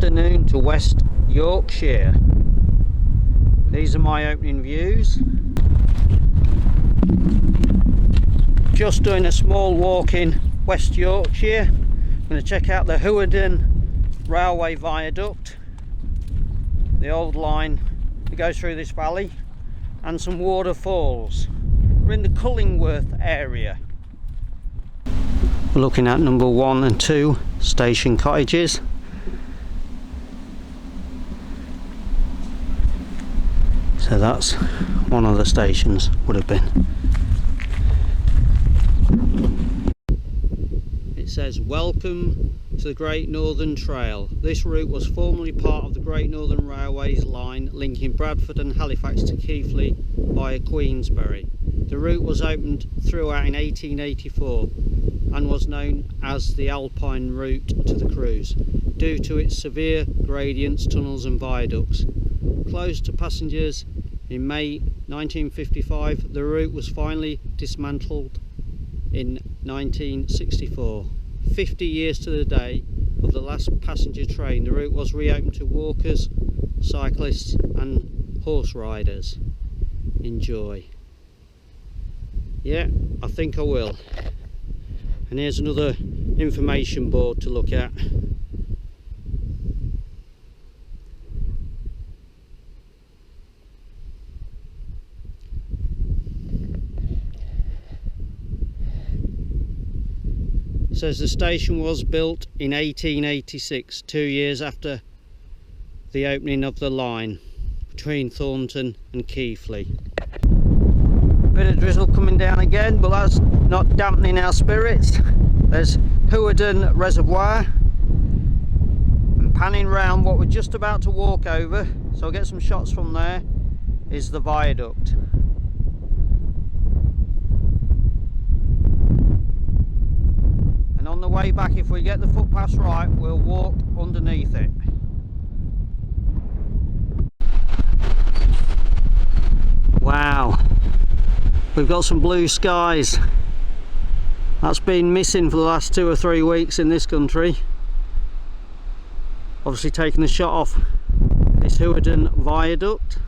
afternoon to West Yorkshire. These are my opening views. Just doing a small walk in West Yorkshire. I'm going to check out the Hewenden railway viaduct, the old line that goes through this valley, and some waterfalls. We're in the Cullingworth area. We're looking at number 1 and 2 station cottages. So that's one of the stations, would have been. It says, "Welcome to the Great Northern Trail. This route was formerly part of the Great Northern Railway's line linking Bradford and Halifax to Keighley via Queensbury. The route was opened throughout in 1884 and was known as the Alpine route to the cruise, due to its severe gradients, tunnels and viaducts. Closed to passengers in May 1955, the route was finally dismantled in 1964. 50 years to the day of the last passenger train, the route was reopened to walkers, cyclists and horse riders. Enjoy." Yeah, I think I will. And here's another information board to look at. It says the station was built in 1886, 2 years after the opening of the line between Thornton and Keighley. Bit of drizzle coming down again, but that's not dampening our spirits. There's Hewenden Reservoir, and panning round what we're just about to walk over, so I'll get some shots from there, is the viaduct. And on the way back, if we get the footpaths right, we'll walk underneath it. Wow, we've got some blue skies. That's been missing for the last 2 or 3 weeks in this country. Obviously taking the shot off this Hewenden viaduct.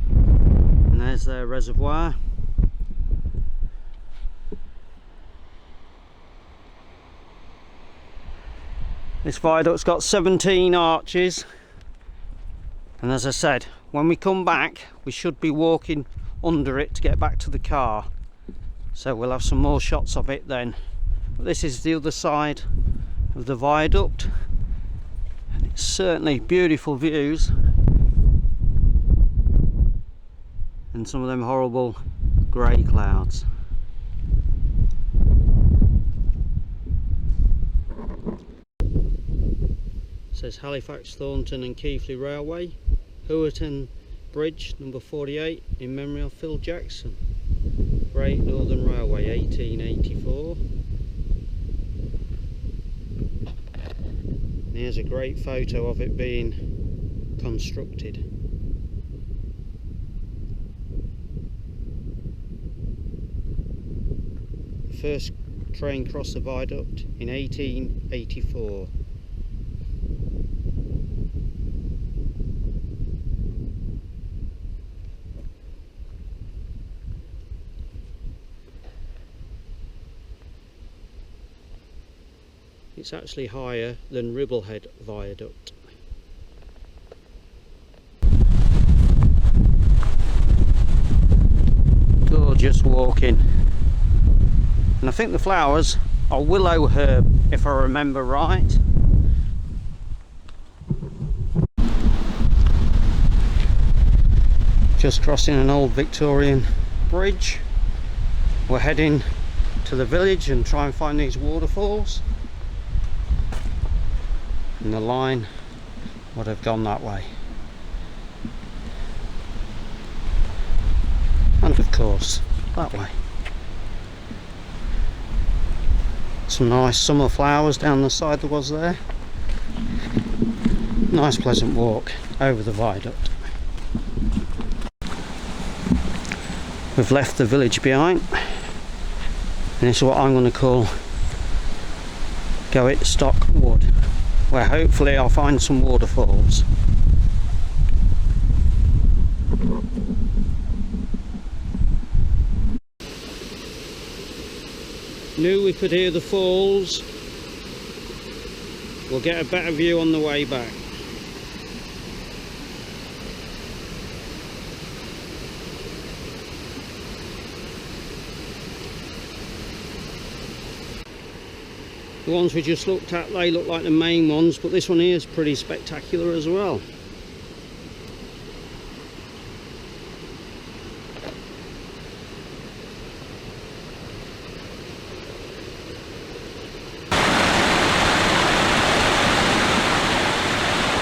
And there's their reservoir. This viaduct's got 17 arches. And as I said, when we come back, we should be walking under it to get back to the car. So we'll have some more shots of it then. But this is the other side of the viaduct, and it's certainly beautiful views, and some of them horrible grey clouds. It says Halifax, Thornton and Keighley Railway, Hewenden Bridge number 48 in memory of Phil Jackson. Great Northern Railway, 1884. And here's a great photo of it being constructed. The first train crossed the viaduct in 1884. It's actually higher than Ribblehead Viaduct. Gorgeous walking. And I think the flowers are willow herb, if I remember right. Just crossing an old Victorian bridge. We're heading to the village and try and find these waterfalls. And the line would have gone that way. And of course, that way. Some nice summer flowers down the side there was there. Nice pleasant walk over the viaduct. We've left the village behind. And this is what I'm going to call Goit Stock Wood. where hopefully I'll find some waterfalls. Knew we could hear the falls. We'll get a better view on the way back. The ones we just looked at, they look like the main ones, but this one here is pretty spectacular as well.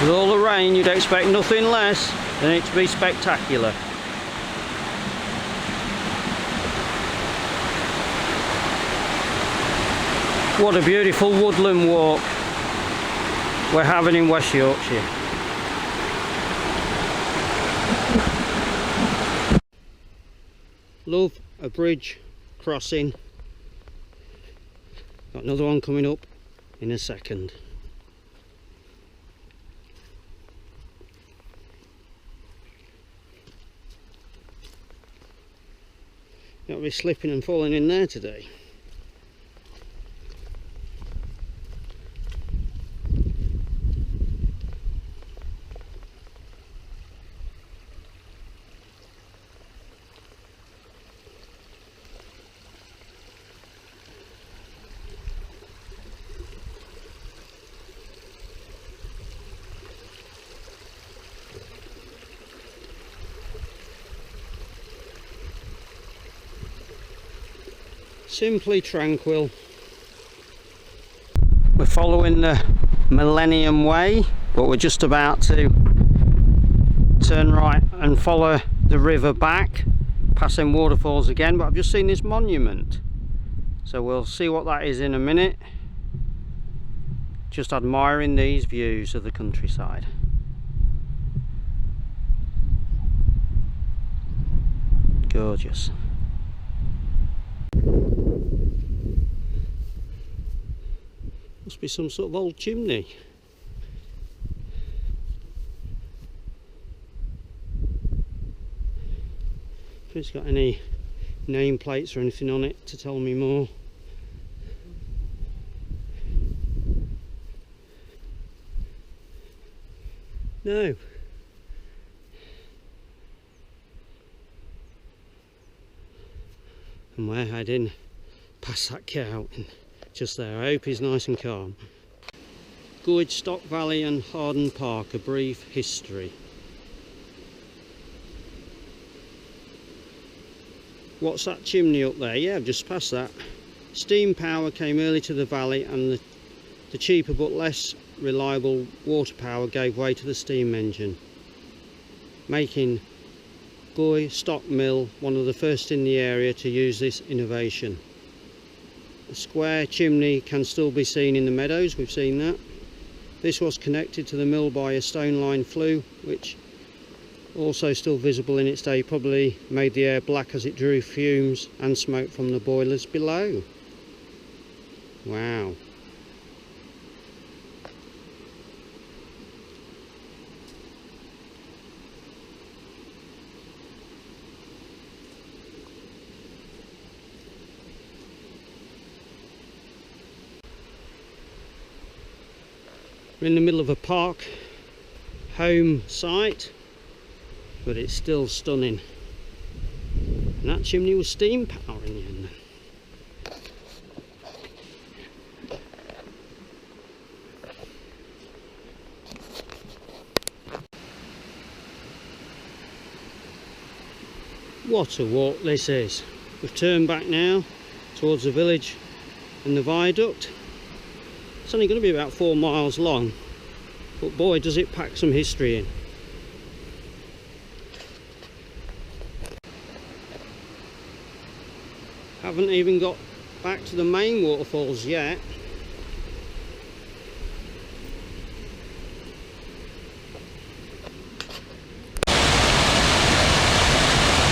With all the rain, you'd expect nothing less than it to be spectacular. What a beautiful woodland walk we're having in West Yorkshire. Love a bridge crossing. Got another one coming up in a second. Got to be slipping and falling in there today. Simply tranquil. We're following the Millennium Way, but we're just about to turn right and follow the river back, passing waterfalls again. But I've just seen this monument, so we'll see what that is in a minute. Just admiring these views of the countryside. Gorgeous. Must be some sort of old chimney. If it's got any nameplates or anything on it to tell me more. No. And we're heading past that cow just there. I hope he's nice and calm. Goit, Stock Valley and Hewenden Park, a brief history. What's that chimney up there? Yeah, I've just passed that. Steam power came early to the valley, and the cheaper but less reliable water power gave way to the steam engine, making Goit Stock Mill one of the first in the area to use this innovation. The square chimney can still be seen in the meadows, we've seen that. This was connected to the mill by a stone line flue, which also still visible in its day, probably made the air black as it drew fumes and smoke from the boilers below. Wow. We're in the middle of a park home site, but it's still stunning. And that chimney was steam power in the end. What a walk this is. We've turned back now towards the village and the viaduct. It's only going to be about 4 miles long, but boy does it pack some history in. Haven't even got back to the main waterfalls yet.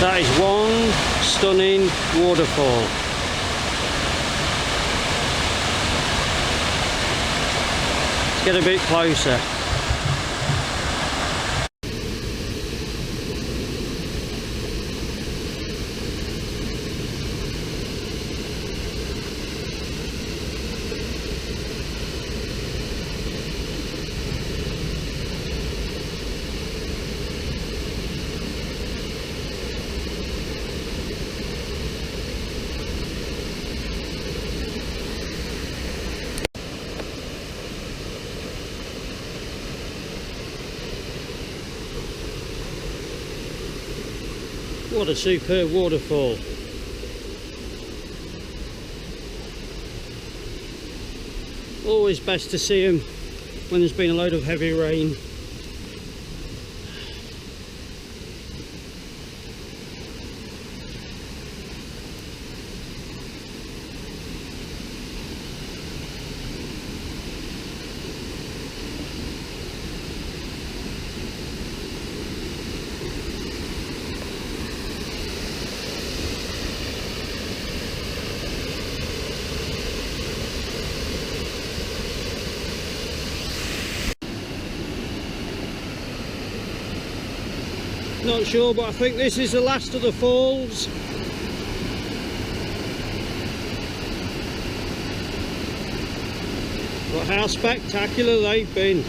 That is one stunning waterfall. Let's get a bit closer. What a superb waterfall. Always best to see them when there's been a load of heavy rain. Not sure, but I think this is the last of the falls. But how spectacular they've been.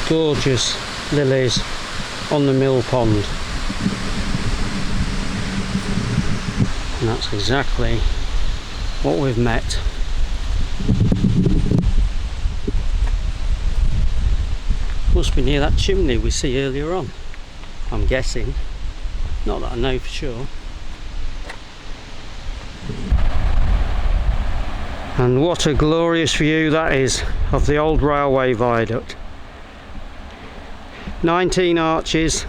Gorgeous lilies on the mill pond. And that's exactly what we've met. Must be near that chimney we see earlier on, I'm guessing. Not that I know for sure. And what a glorious view that is of the old railway viaduct. 19 arches,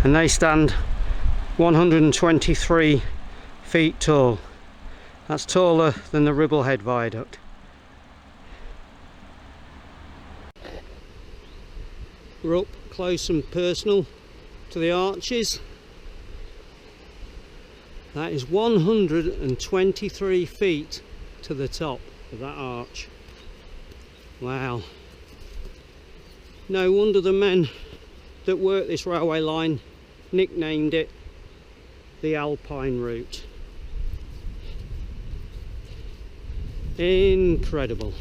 and they stand 123 feet tall. That's taller than the Ribblehead viaduct. We're up close and personal to the arches. That is 123 feet to the top of that arch. Wow. No wonder the men that worked this railway line nicknamed it the Alpine Route. Incredible.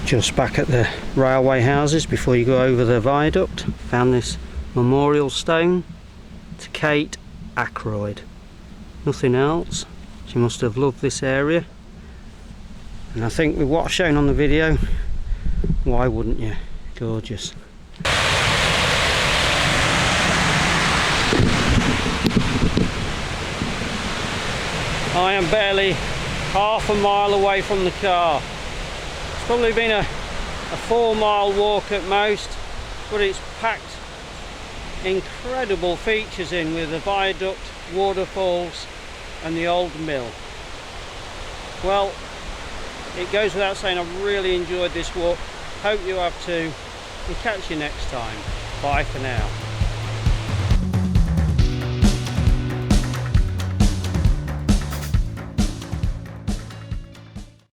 Just back at the railway houses before you go over the viaduct, found this memorial stone to Kate Ackroyd. Nothing else. She must have loved this area, and I think with what I've shown on the video, why wouldn't you? Gorgeous. I am barely half a mile away from the car. It's probably been a 4-mile walk at most, but it's packed incredible features in with the viaduct, waterfalls and the old mill. Well, it goes without saying I've really enjoyed this walk. Hope you have too, and catch you next time. Bye for now.